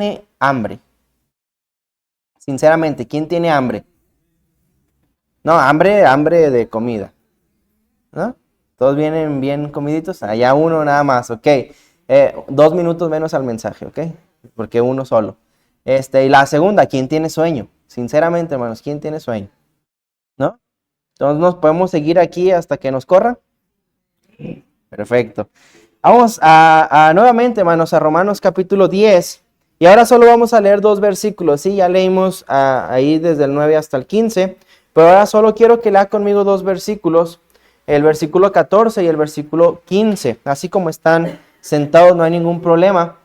tiene hambre? Sinceramente, ¿quién tiene hambre? No, hambre de comida, ¿no? ¿Todos vienen bien comiditos? Allá uno nada más, ok. 2 minutos menos al mensaje, ok. Porque uno solo. Y la segunda, ¿quién tiene sueño? Sinceramente, hermanos, ¿quién tiene sueño? ¿No? Entonces nos podemos seguir aquí hasta que nos corra. Perfecto. Vamos nuevamente, hermanos, a Romanos capítulo 10. Y ahora solo vamos a leer 2 versículos. Sí, ya leímos ahí desde el 9 hasta el 15. Pero ahora solo quiero que lea conmigo 2 versículos. El versículo 14 y el versículo 15. Así como están sentados, no hay ningún problema.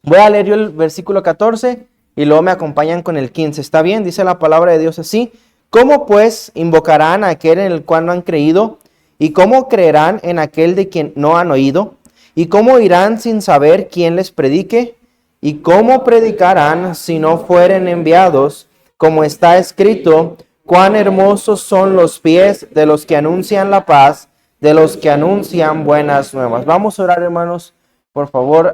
Voy a leer yo el versículo 14 y luego me acompañan con el 15. ¿Está bien? Dice la palabra de Dios así. ¿Cómo pues invocarán a aquel en el cual no han creído? ¿Y cómo creerán en aquel de quien no han oído? ¿Y cómo irán sin saber quién les predique? ¿Y cómo predicarán si no fueren enviados? Como está escrito, cuán hermosos son los pies de los que anuncian la paz, de los que anuncian buenas nuevas. Vamos a orar, hermanos. Por favor,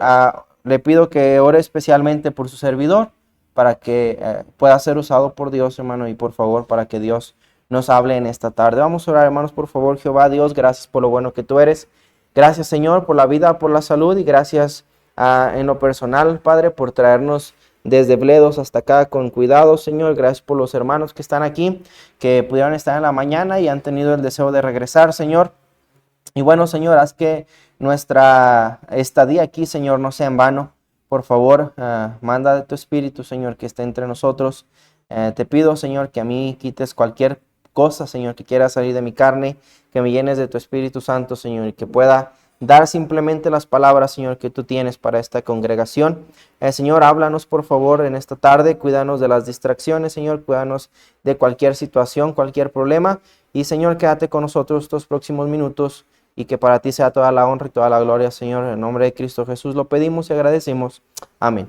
le pido que ore especialmente por su servidor, para que pueda ser usado por Dios, hermano, y por favor, para que Dios nos hable en esta tarde. Vamos a orar, hermanos, por favor. Jehová Dios, gracias por lo bueno que tú eres. Gracias, Señor, por la vida, por la salud, y gracias en lo personal, Padre, por traernos desde Bledos hasta acá con cuidado, Señor. Gracias por los hermanos que están aquí, que pudieron estar en la mañana y han tenido el deseo de regresar, Señor. Y bueno, Señor, haz que nuestra estadía aquí, Señor, no sea en vano. Por favor, manda de tu Espíritu, Señor, que esté entre nosotros. Te pido, Señor, que a mí quites cualquier cosa, Señor, que quiera salir de mi carne, que me llenes de tu Espíritu Santo, Señor, y que pueda dar simplemente las palabras, Señor, que tú tienes para esta congregación. Señor, háblanos, por favor, en esta tarde. Cuídanos de las distracciones, Señor. Cuídanos de cualquier situación, cualquier problema. Y, Señor, quédate con nosotros estos próximos minutos, y que para ti sea toda la honra y toda la gloria, Señor. En el nombre de Cristo Jesús lo pedimos y agradecemos. Amén.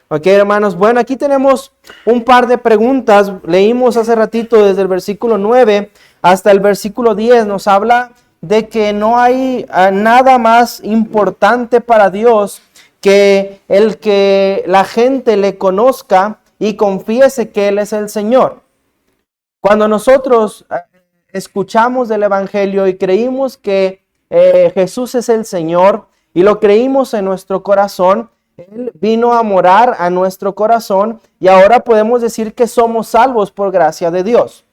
Ok, hermanos. Bueno, aquí tenemos un par de preguntas. Leímos hace ratito desde el versículo 9 hasta el versículo 10. Nos habla de que no hay nada más importante para Dios que el que la gente le conozca y confiese que Él es el Señor. Cuando nosotros escuchamos del Evangelio y creímos que Jesús es el Señor y lo creímos en nuestro corazón, Él vino a morar a nuestro corazón y ahora podemos decir que somos salvos por gracia de Dios.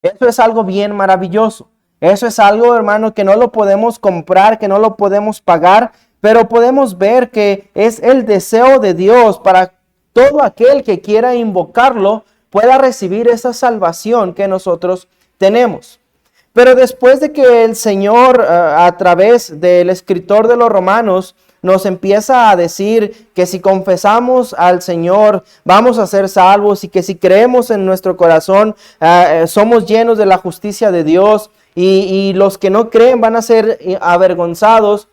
Eso es algo bien maravilloso. Eso es algo, hermano, que no lo podemos comprar, que no lo podemos pagar, pero podemos ver que es el deseo de Dios para todo aquel que quiera invocarlo pueda recibir esa salvación que nosotros tenemos. Pero después de que el Señor, a través del escritor de los Romanos, nos empieza a decir que si confesamos al Señor vamos a ser salvos, y que si creemos en nuestro corazón somos llenos de la justicia de Dios, y los que no creen van a ser avergonzados.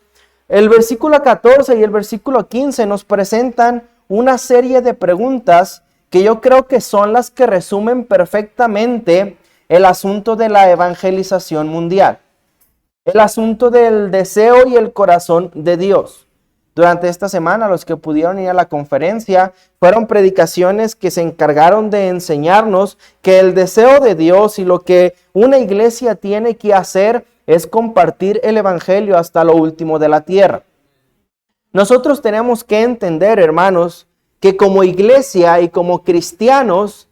El versículo 14 y el versículo 15 nos presentan una serie de preguntas que yo creo que son las que resumen perfectamente el asunto de la evangelización mundial, el asunto del deseo y el corazón de Dios. Durante esta semana, los que pudieron ir a la conferencia, fueron predicaciones que se encargaron de enseñarnos que el deseo de Dios y lo que una iglesia tiene que hacer es compartir el evangelio hasta lo último de la tierra. Nosotros tenemos que entender, hermanos, que como iglesia y como cristianos,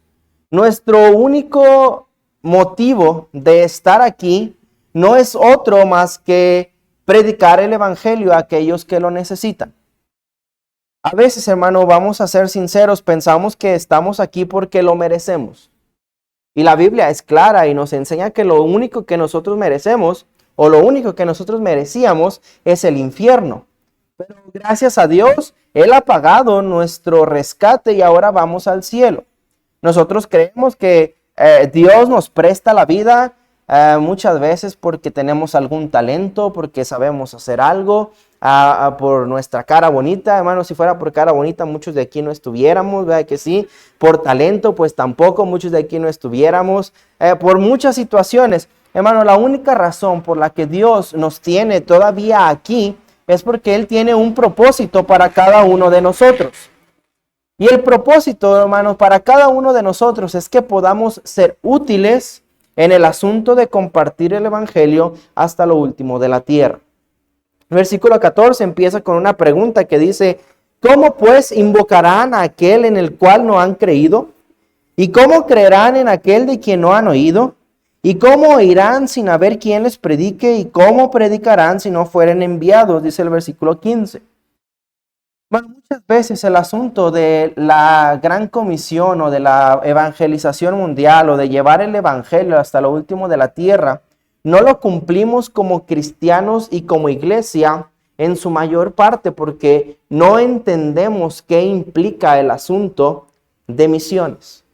nuestro único motivo de estar aquí no es otro más que predicar el evangelio a aquellos que lo necesitan. A veces, hermano, vamos a ser sinceros, pensamos que estamos aquí porque lo merecemos. Y la Biblia es clara y nos enseña que lo único que nosotros merecemos, o lo único que nosotros merecíamos, es el infierno. Pero gracias a Dios, Él ha pagado nuestro rescate y ahora vamos al cielo. Nosotros creemos que Dios nos presta la vida muchas veces porque tenemos algún talento, porque sabemos hacer algo, por nuestra cara bonita. Hermano, si fuera por cara bonita, muchos de aquí no estuviéramos, ¿verdad que sí? Por talento, pues tampoco, muchos de aquí no estuviéramos. Por muchas situaciones. Hermano, la única razón por la que Dios nos tiene todavía aquí es porque Él tiene un propósito para cada uno de nosotros. Y el propósito, hermanos, para cada uno de nosotros es que podamos ser útiles en el asunto de compartir el evangelio hasta lo último de la tierra. El versículo 14 empieza con una pregunta que dice: ¿cómo pues invocarán a aquel en el cual no han creído? ¿Y cómo creerán en aquel de quien no han oído? ¿Y cómo oirán sin haber quien les predique? ¿Y cómo predicarán si no fueren enviados? Dice el versículo 15. Bueno, muchas veces el asunto de la gran comisión o de la evangelización mundial o de llevar el evangelio hasta lo último de la tierra, no lo cumplimos como cristianos y como iglesia en su mayor parte porque no entendemos qué implica el asunto de misiones.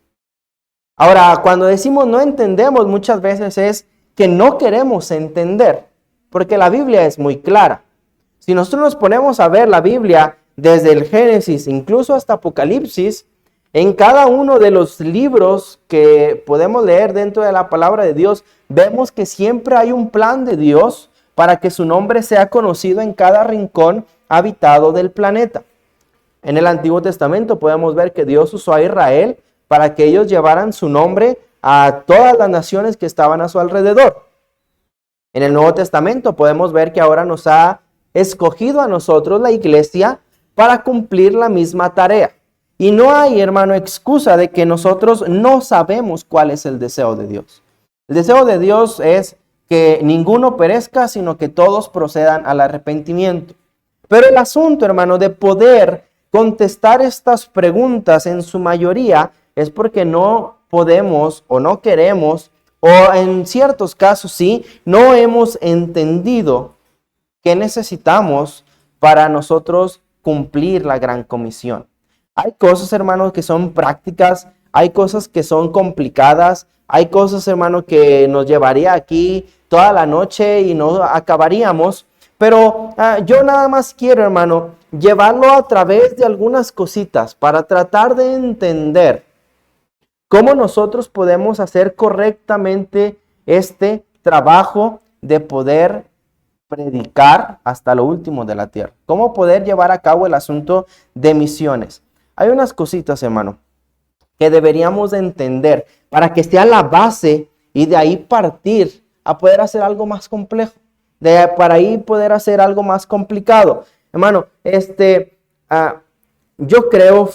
Ahora, cuando decimos no entendemos, muchas veces es que no queremos entender, porque la Biblia es muy clara. Si nosotros nos ponemos a ver la Biblia desde el Génesis, incluso hasta Apocalipsis, en cada uno de los libros que podemos leer dentro de la palabra de Dios, vemos que siempre hay un plan de Dios para que su nombre sea conocido en cada rincón habitado del planeta. En el Antiguo Testamento podemos ver que Dios usó a Israel para que ellos llevaran su nombre a todas las naciones que estaban a su alrededor. En el Nuevo Testamento podemos ver que ahora nos ha escogido a nosotros, la iglesia, para cumplir la misma tarea. Y no hay, hermano, excusa de que nosotros no sabemos cuál es el deseo de Dios. El deseo de Dios es que ninguno perezca, sino que todos procedan al arrepentimiento. Pero el asunto, hermano, de poder contestar estas preguntas en su mayoría es porque no podemos o no queremos, o en ciertos casos sí, no hemos entendido qué necesitamos para nosotros cumplir la gran comisión. Hay cosas, hermanos, que son prácticas, hay cosas que son complicadas, hay cosas, hermano, que nos llevaría aquí toda la noche y no acabaríamos, pero yo nada más quiero, hermano, llevarlo a través de algunas cositas para tratar de entender cómo nosotros podemos hacer correctamente este trabajo de poder predicar hasta lo último de la tierra. Cómo poder llevar a cabo el asunto de misiones. Hay unas cositas, hermano, que deberíamos de entender para que sea la base y de ahí partir a poder hacer algo más complejo. Para ahí poder hacer algo más complicado. Hermano, yo creo,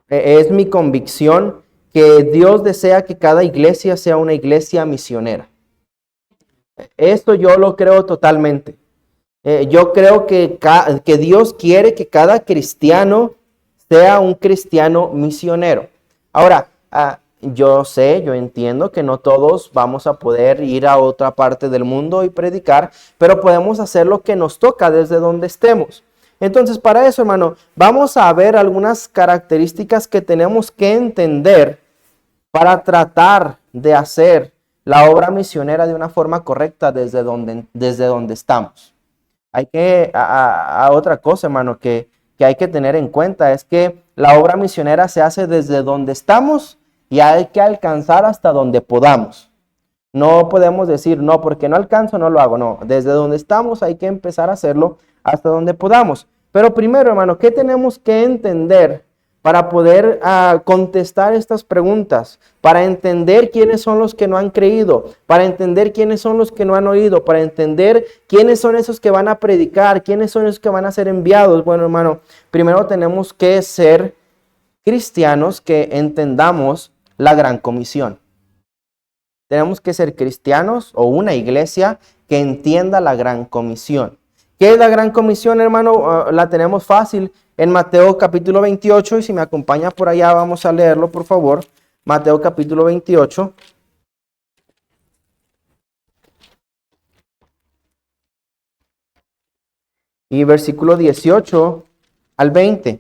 es mi convicción, que Dios desea que cada iglesia sea una iglesia misionera. Esto yo lo creo totalmente. Yo creo que Dios quiere que cada cristiano sea un cristiano misionero. Ahora, yo entiendo que no todos vamos a poder ir a otra parte del mundo y predicar, pero podemos hacer lo que nos toca desde donde estemos. Entonces, para eso, hermano, vamos a ver algunas características que tenemos que entender para tratar de hacer la obra misionera de una forma correcta desde donde estamos. Hay que, otra cosa, hermano, que hay que tener en cuenta es que la obra misionera se hace desde donde estamos y hay que alcanzar hasta donde podamos. No podemos decir, no, porque no alcanzo, no lo hago. No, desde donde estamos hay que empezar a hacerlo hasta donde podamos. Pero primero, hermano, ¿qué tenemos que entender para poder contestar estas preguntas? Para entender quiénes son los que no han creído, para entender quiénes son los que no han oído, para entender quiénes son esos que van a predicar, quiénes son esos que van a ser enviados. Bueno, hermano, primero tenemos que ser cristianos que entendamos la gran comisión. Tenemos que ser cristianos o una iglesia que entienda la gran comisión. ¿Qué es la gran comisión, hermano? La tenemos fácil en Mateo capítulo 28, y si me acompaña por allá vamos a leerlo, por favor. Mateo capítulo 28. Y versículo 18 al 20.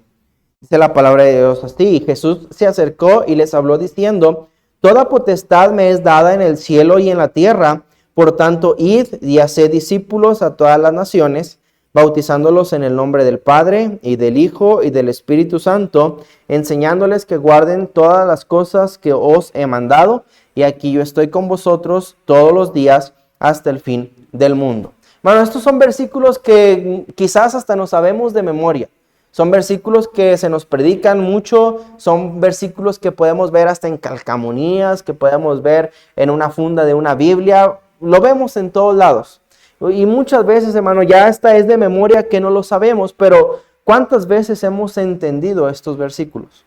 Dice la palabra de Dios así: Jesús se acercó y les habló diciendo: toda potestad me es dada en el cielo y en la tierra. Por tanto, id y haced discípulos a todas las naciones, bautizándolos en el nombre del Padre y del Hijo y del Espíritu Santo, enseñándoles que guarden todas las cosas que os he mandado. Y aquí yo estoy con vosotros todos los días hasta el fin del mundo. Bueno, estos son versículos que quizás hasta no sabemos de memoria. Son versículos que se nos predican mucho, son versículos que podemos ver hasta en calcamonías, que podemos ver en una funda de una Biblia, lo vemos en todos lados. Y muchas veces, hermano, ya hasta es de memoria que no lo sabemos, pero ¿cuántas veces hemos entendido estos versículos?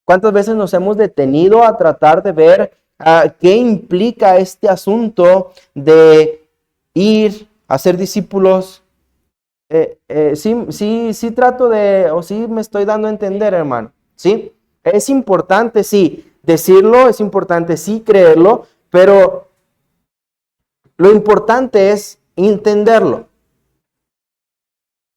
¿Cuántas veces nos hemos detenido a tratar de ver qué implica este asunto de ir a ser discípulos? Sí trato de, o sí me estoy dando a entender, hermano. ¿Sí? Es importante, sí, decirlo, es importante, sí, creerlo, pero lo importante es entenderlo.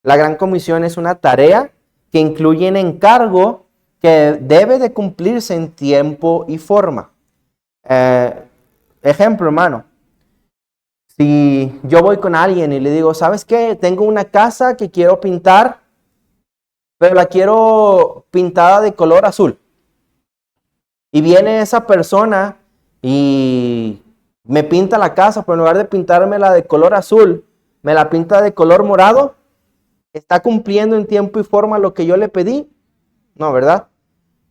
La Gran Comisión es una tarea que incluye un encargo que debe de cumplirse en tiempo y forma. Ejemplo, hermano. Si yo voy con alguien y le digo, ¿sabes qué? Tengo una casa que quiero pintar, pero la quiero pintada de color azul. Y viene esa persona y me pinta la casa, pero en lugar de pintármela de color azul, me la pinta de color morado. ¿Está cumpliendo en tiempo y forma lo que yo le pedí? No, ¿verdad?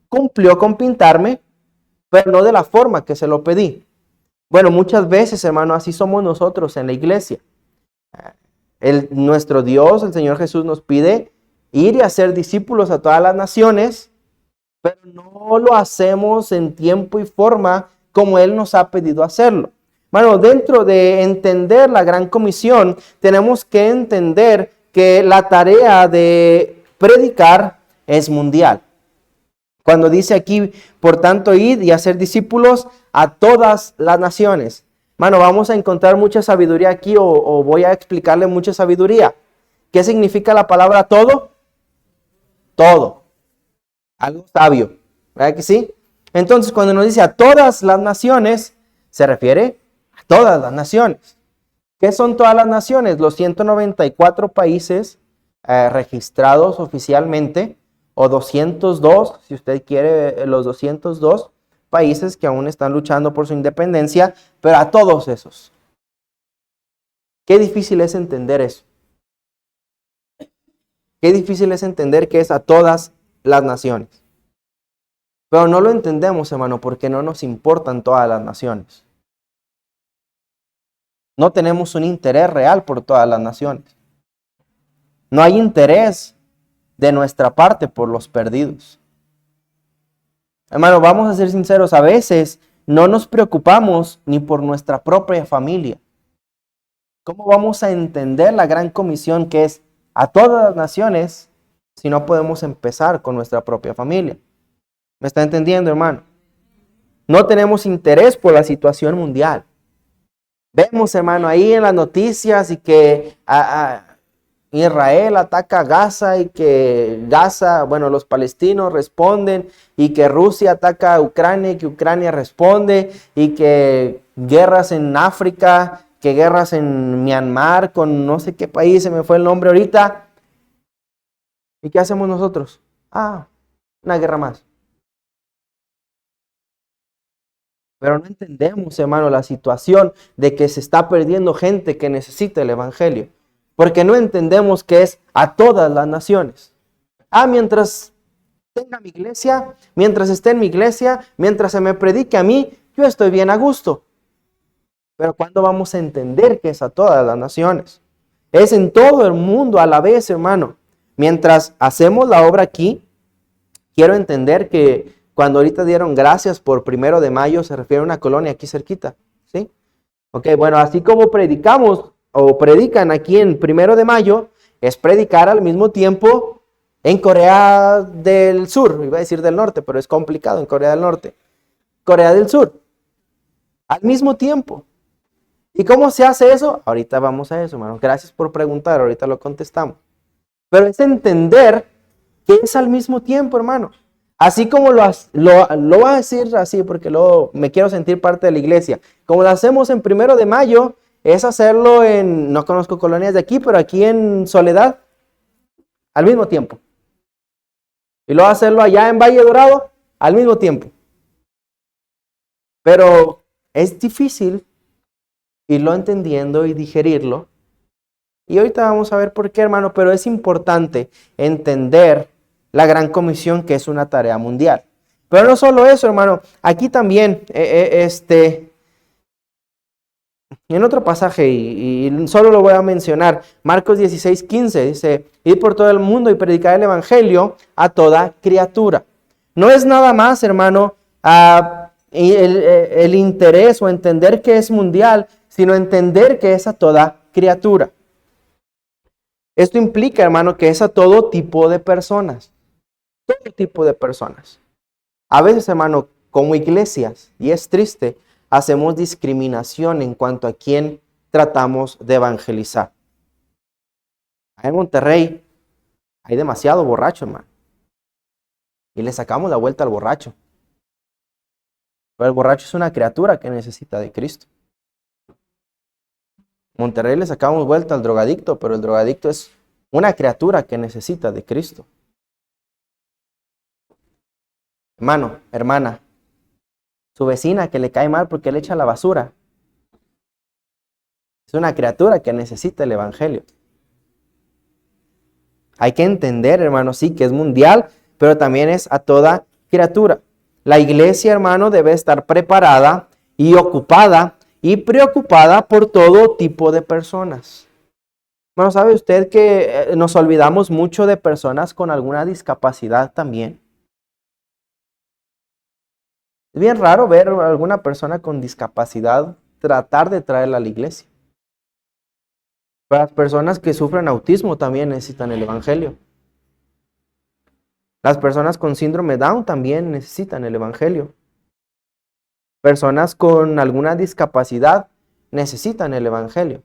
Cumplió con pintarme, pero no de la forma que se lo pedí. Bueno, muchas veces, hermano, así somos nosotros en la iglesia. Nuestro Dios, el Señor Jesús, nos pide ir y hacer discípulos a todas las naciones, pero no lo hacemos en tiempo y forma como Él nos ha pedido hacerlo. Bueno, dentro de entender la Gran Comisión, tenemos que entender que la tarea de predicar es mundial. Cuando dice aquí, por tanto, id y hacer discípulos a todas las naciones. Mano, vamos a encontrar mucha sabiduría aquí o voy a explicarle mucha sabiduría. ¿Qué significa la palabra todo? Todo. Algo sabio. ¿Verdad que sí? Entonces, cuando nos dice a todas las naciones, se refiere a todas las naciones. ¿Qué son todas las naciones? Los 194 países registrados oficialmente, o 202, si usted quiere, los 202 países que aún están luchando por su independencia, pero a todos esos. Qué difícil es entender eso. Qué difícil es entender que es a todas las naciones. Pero no lo entendemos, hermano, porque no nos importan todas las naciones. No tenemos un interés real por todas las naciones. No hay interés de nuestra parte por los perdidos. Hermano, vamos a ser sinceros, a veces no nos preocupamos ni por nuestra propia familia. ¿Cómo vamos a entender la gran comisión que es a todas las naciones si no podemos empezar con nuestra propia familia? ¿Me está entendiendo, hermano? No tenemos interés por la situación mundial. Vemos, hermano, ahí en las noticias y que Israel ataca a Gaza y que Gaza, bueno, los palestinos responden y que Rusia ataca a Ucrania y que Ucrania responde y que guerras en África, que guerras en Myanmar con no sé qué país, se me fue el nombre ahorita. ¿Y qué hacemos nosotros? Una guerra más. Pero no entendemos, hermano, la situación de que se está perdiendo gente que necesita el evangelio. Porque no entendemos que es a todas las naciones. Mientras tenga mi iglesia, mientras esté en mi iglesia, mientras se me predique a mí, yo estoy bien a gusto. Pero ¿cuándo vamos a entender que es a todas las naciones? Es en todo el mundo a la vez, hermano. Mientras hacemos la obra aquí, quiero entender que cuando ahorita dieron gracias por 1 de mayo, se refiere a una colonia aquí cerquita, ¿sí? Ok, bueno, así como predicamos o predican aquí en 1 de mayo, es predicar al mismo tiempo en Corea del Sur, iba a decir del norte, pero es complicado en Corea del Norte. Corea del Sur, al mismo tiempo. ¿Y cómo se hace eso? Ahorita vamos a eso, hermano. Gracias por preguntar, ahorita lo contestamos. Pero es entender que es al mismo tiempo, hermano. Así como lo voy a decir así porque luego me quiero sentir parte de la iglesia. Como lo hacemos en 1 de mayo, es hacerlo no conozco colonias de aquí, pero aquí en Soledad, al mismo tiempo. Y luego hacerlo allá en Valle Dorado, al mismo tiempo. Pero es difícil irlo entendiendo y digerirlo. Y ahorita vamos a ver por qué, hermano, pero es importante entender la gran comisión, que es una tarea mundial. Pero no solo eso, hermano, aquí también, en otro pasaje, y solo lo voy a mencionar, Marcos 16:15, dice, ir por todo el mundo y predicar el evangelio a toda criatura. No es nada más, hermano, el interés o entender que es mundial, sino entender que es a toda criatura. Esto implica, hermano, que es a todo tipo de personas. Todo tipo de personas. A veces, hermano, como iglesias, y es triste, hacemos discriminación en cuanto a quién tratamos de evangelizar. En Monterrey hay demasiado borracho, hermano. Y le sacamos la vuelta al borracho. Pero el borracho es una criatura que necesita de Cristo. En Monterrey le sacamos vuelta al drogadicto, pero el drogadicto es una criatura que necesita de Cristo. Hermano, hermana, su vecina que le cae mal porque le echa la basura, es una criatura que necesita el evangelio. Hay que entender, hermano, sí, que es mundial, pero también es a toda criatura. La iglesia, hermano, debe estar preparada y ocupada y preocupada por todo tipo de personas. Hermano, ¿sabe usted que nos olvidamos mucho de personas con alguna discapacidad también? Es bien raro ver a alguna persona con discapacidad tratar de traerla a la iglesia. Las personas que sufren autismo también necesitan el evangelio. Las personas con síndrome Down también necesitan el evangelio. Personas con alguna discapacidad necesitan el evangelio.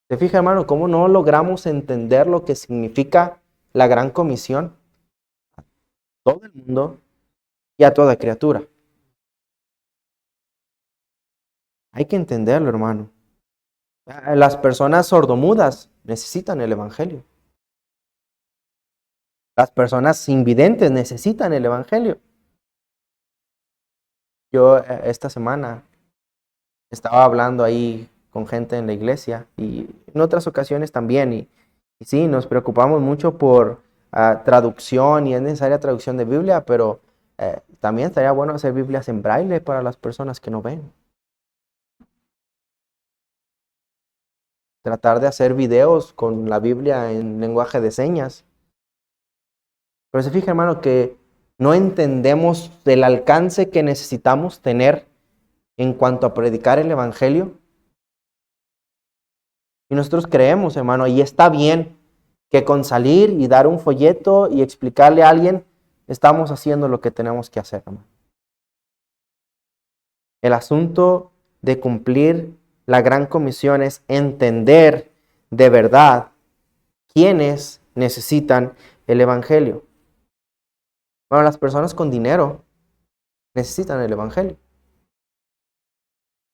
¿Se fija, hermano, cómo no logramos entender lo que significa la gran comisión? A todo el mundo y a toda criatura. Hay que entenderlo, hermano. Las personas sordomudas necesitan el evangelio. Las personas invidentes necesitan el evangelio. Yo esta semana estaba hablando ahí con gente en la iglesia y en otras ocasiones también. Y sí, nos preocupamos mucho por traducción y es necesaria traducción de Biblia, pero también estaría bueno hacer Biblias en braille para las personas que no ven. Tratar de hacer videos con la Biblia en lenguaje de señas. Pero se fija, hermano, que no entendemos el alcance que necesitamos tener en cuanto a predicar el evangelio. Y nosotros creemos, hermano, y está bien que con salir y dar un folleto y explicarle a alguien, estamos haciendo lo que tenemos que hacer, hermano. El asunto de cumplir la gran comisión es entender de verdad quiénes necesitan el evangelio. Bueno, las personas con dinero necesitan el evangelio.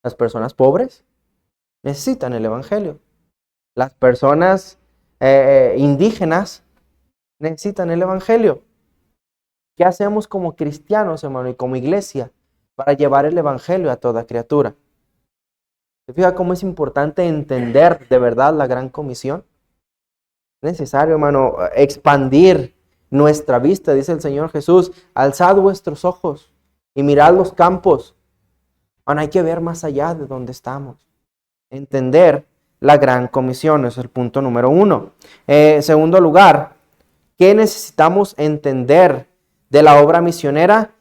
Las personas pobres necesitan el evangelio. Las personas indígenas necesitan el evangelio. ¿Qué hacemos como cristianos, hermano, y como iglesia para llevar el evangelio a toda criatura? ¿Se fija cómo es importante entender de verdad la gran comisión? Es necesario, hermano, expandir nuestra vista, dice el Señor Jesús, alzad vuestros ojos y mirad los campos. Bueno, hay que ver más allá de donde estamos. Entender la gran comisión, ese es el punto número 1. Segundo lugar, ¿qué necesitamos entender de la obra misionera?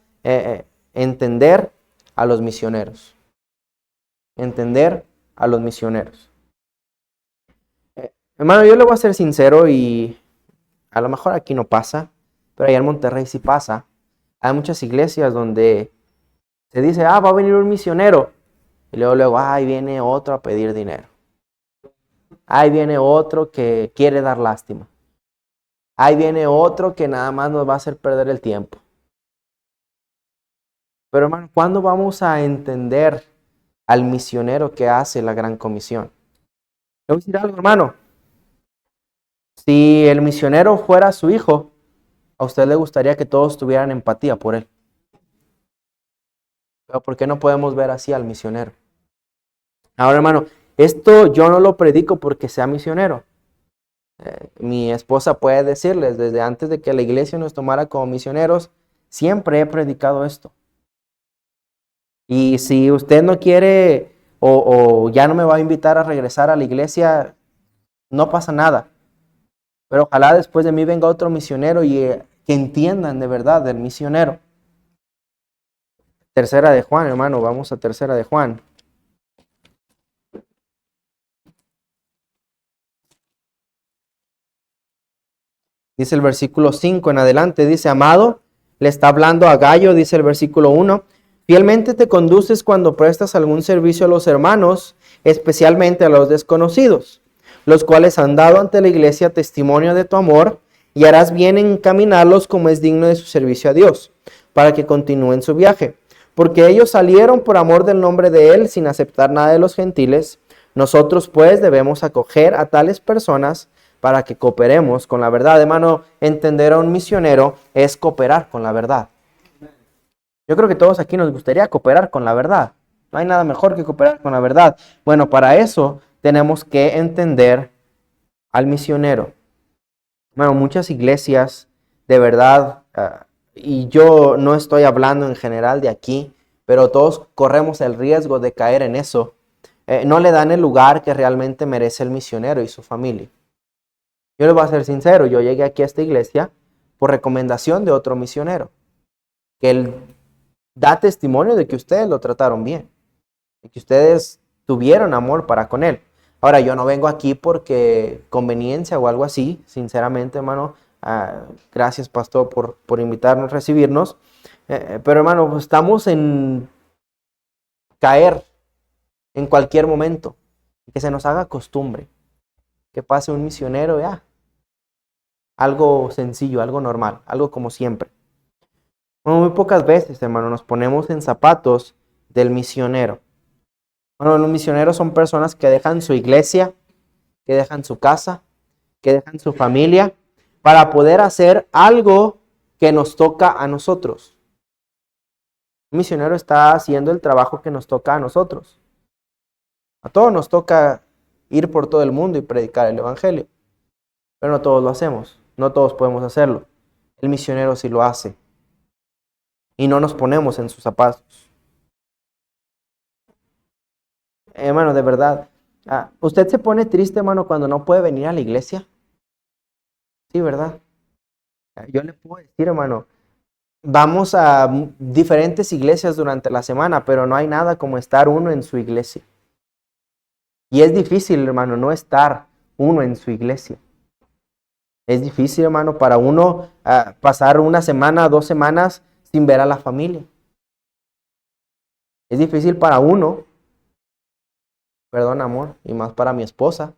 Entender a los misioneros. Entender a los misioneros. Hermano, yo le voy a ser sincero y a lo mejor aquí no pasa, pero allá en Monterrey sí pasa. Hay muchas iglesias donde se dice, va a venir un misionero. Y luego, ahí viene otro a pedir dinero. Ahí viene otro que quiere dar lástima. Ahí viene otro que nada más nos va a hacer perder el tiempo. Pero hermano, ¿cuándo vamos a entender al misionero que hace la gran comisión? Le voy a decir algo, hermano. Si el misionero fuera su hijo, a usted le gustaría que todos tuvieran empatía por él. Pero ¿por qué no podemos ver así al misionero? Ahora, hermano, esto yo no lo predico porque sea misionero. Mi esposa puede decirles, desde antes de que la iglesia nos tomara como misioneros, siempre he predicado esto. Y si usted no quiere o ya no me va a invitar a regresar a la iglesia, no pasa nada. Pero ojalá después de mí venga otro misionero y que entiendan de verdad del misionero. Tercera de Juan, hermano, vamos a tercera de Juan. Dice el versículo 5 en adelante, dice, amado, le está hablando a Gallo, dice el versículo 1, fielmente te conduces cuando prestas algún servicio a los hermanos, especialmente a los desconocidos, los cuales han dado ante la iglesia testimonio de tu amor, y harás bien en encaminarlos como es digno de su servicio a Dios, para que continúen su viaje. Porque ellos salieron por amor del nombre de Él sin aceptar nada de los gentiles, nosotros pues debemos acoger a tales personas para que cooperemos con la verdad. Hermano, entender a un misionero es cooperar con la verdad. Yo creo que todos aquí nos gustaría cooperar con la verdad. No hay nada mejor que cooperar con la verdad. Bueno, para eso tenemos que entender al misionero. Bueno, muchas iglesias, de verdad, y yo no estoy hablando en general de aquí, pero todos corremos el riesgo de caer en eso. No le dan el lugar que realmente merece el misionero y su familia. Yo les voy a ser sincero, yo llegué aquí a esta iglesia por recomendación de otro misionero, que él da testimonio de que ustedes lo trataron bien, de que ustedes tuvieron amor para con él. Ahora, yo no vengo aquí porque conveniencia o algo así, sinceramente, hermano. Gracias, pastor, por invitarnos, recibirnos. Pero, hermano, pues, estamos en caer en cualquier momento, que se nos haga costumbre, que pase un misionero, ya. Algo sencillo, algo normal, algo como siempre. Bueno, muy pocas veces, hermano, nos ponemos en zapatos del misionero. Bueno, los misioneros son personas que dejan su iglesia, que dejan su casa, que dejan su familia para poder hacer algo que nos toca a nosotros. Un misionero está haciendo el trabajo que nos toca a nosotros. A todos nos toca ir por todo el mundo y predicar el evangelio, pero no todos lo hacemos, no todos podemos hacerlo. El misionero sí lo hace y no nos ponemos en sus zapatos. Hermano, de verdad, ¿usted se pone triste, hermano, cuando no puede venir a la iglesia? Sí, ¿verdad? Yo le puedo decir, hermano, vamos a diferentes iglesias durante la semana, pero no hay nada como estar uno en su iglesia. Y es difícil, hermano, no estar uno en su iglesia. Es difícil, hermano, para uno pasar una semana, 2 semanas sin ver a la familia. Es difícil para uno, perdón, amor, y más para mi esposa,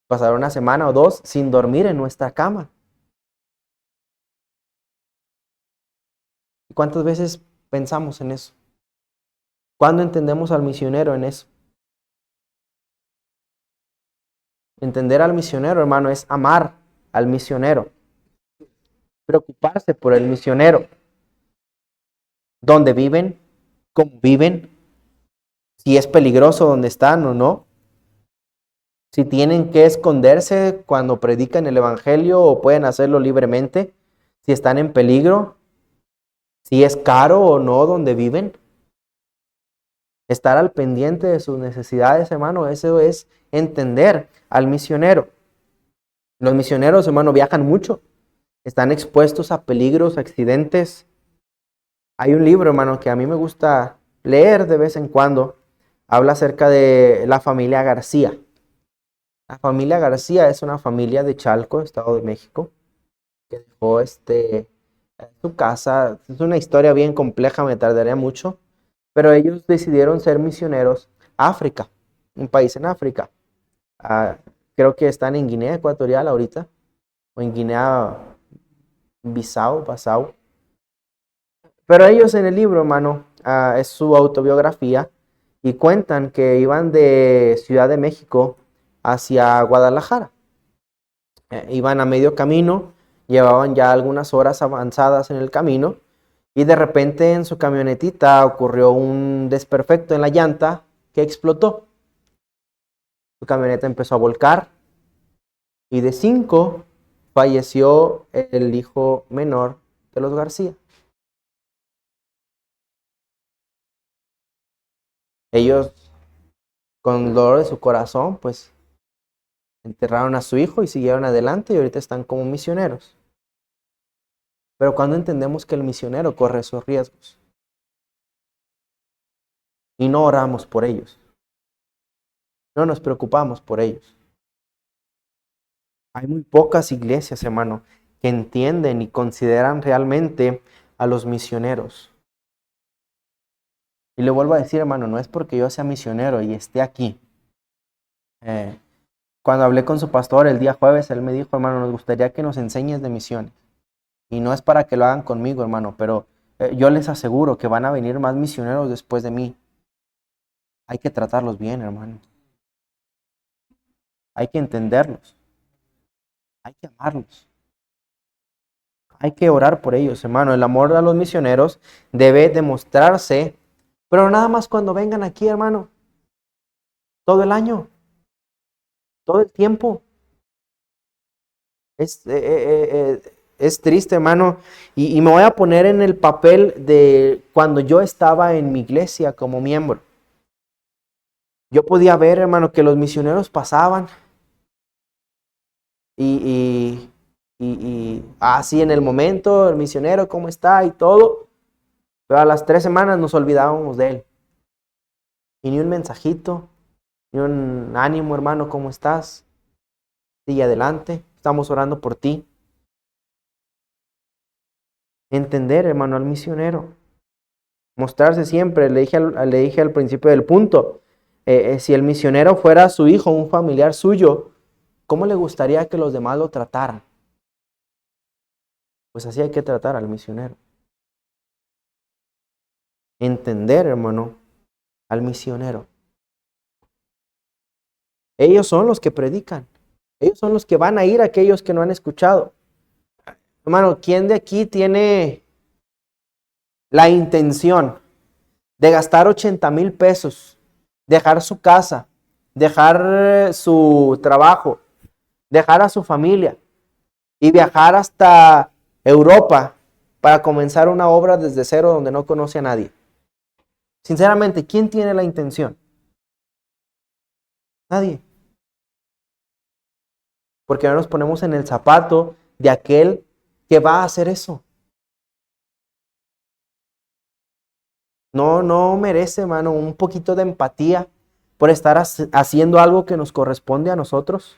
pasar una semana o 2 sin dormir en nuestra cama. ¿Y cuántas veces pensamos en eso? ¿Cuándo entendemos al misionero en eso? Entender al misionero, hermano, es amar al misionero, preocuparse por el misionero, dónde viven, cómo viven, si es peligroso donde están o no, si tienen que esconderse cuando predican el evangelio o pueden hacerlo libremente, si están en peligro, si es caro o no donde viven. Estar al pendiente de sus necesidades, hermano, eso es entender al misionero. Los misioneros, hermano, viajan mucho, están expuestos a peligros, accidentes. Hay un libro, hermano, que a mí me gusta leer de vez en cuando. Habla acerca de la familia García. La familia García es una familia de Chalco, Estado de México, que dejó su casa. Es una historia bien compleja, me tardaría mucho, pero ellos decidieron ser misioneros a África, un país en África. Creo que están en Guinea Ecuatorial ahorita, o en Guinea Bissau. Pero ellos en el libro, hermano, es su autobiografía, y cuentan que iban de Ciudad de México hacia Guadalajara. Iban a medio camino, llevaban ya algunas horas avanzadas en el camino, y de repente en su camionetita ocurrió un desperfecto en la llanta que explotó. Su camioneta empezó a volcar, Y de 5 falleció el hijo menor de los García. Ellos, con el dolor de su corazón, pues enterraron a su hijo y siguieron adelante y ahorita están como misioneros. Pero cuando entendemos que el misionero corre esos riesgos y no oramos por ellos, no nos preocupamos por ellos. Hay muy pocas iglesias, hermano, que entienden y consideran realmente a los misioneros. Y le vuelvo a decir, hermano, no es porque yo sea misionero y esté aquí. Cuando hablé con su pastor el día jueves, él me dijo, hermano, nos gustaría que nos enseñes de misiones. Y no es para que lo hagan conmigo, hermano, pero yo les aseguro que van a venir más misioneros después de mí. Hay que tratarlos bien, hermano. Hay que entenderlos. Hay que amarlos. Hay que orar por ellos, hermano. El amor a los misioneros debe demostrarse, pero nada más cuando vengan aquí, hermano. Todo el año. Todo el tiempo. Es triste, hermano. Y me voy a poner en el papel de cuando yo estaba en mi iglesia como miembro. Yo podía ver, hermano, que los misioneros pasaban y así en el momento, el misionero, ¿cómo está? Y todo. Pero a las 3 semanas nos olvidábamos de él. Y ni un mensajito, ni un ánimo, hermano, ¿cómo estás? Sigue adelante, estamos orando por ti. Entender, hermano, al misionero. Mostrarse siempre, le dije al principio del punto, si el misionero fuera su hijo, un familiar suyo, ¿cómo le gustaría que los demás lo trataran? Pues así hay que tratar al misionero. Entender, hermano, al misionero. Ellos son los que predican. Ellos son los que van a ir a aquellos que no han escuchado. Hermano, ¿quién de aquí tiene la intención de gastar 80,000 pesos, dejar su casa, dejar su trabajo, dejar a su familia y viajar hasta Europa para comenzar una obra desde cero donde no conoce a nadie? Sinceramente, ¿quién tiene la intención? Nadie. Porque ahora nos ponemos en el zapato de aquel que va a hacer eso. No merece, hermano, un poquito de empatía por estar haciendo algo que nos corresponde a nosotros.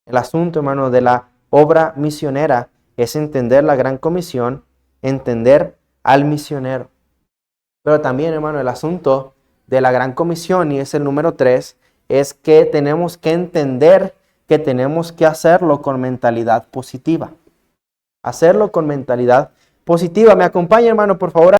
El asunto, hermano, de la obra misionera es entender la gran comisión, entender al misionero. Pero también, hermano, el asunto de la gran comisión, y es el número 3, es que tenemos que entender que tenemos que hacerlo con mentalidad positiva. Hacerlo con mentalidad positiva. ¿Me acompaña, hermano, por favor?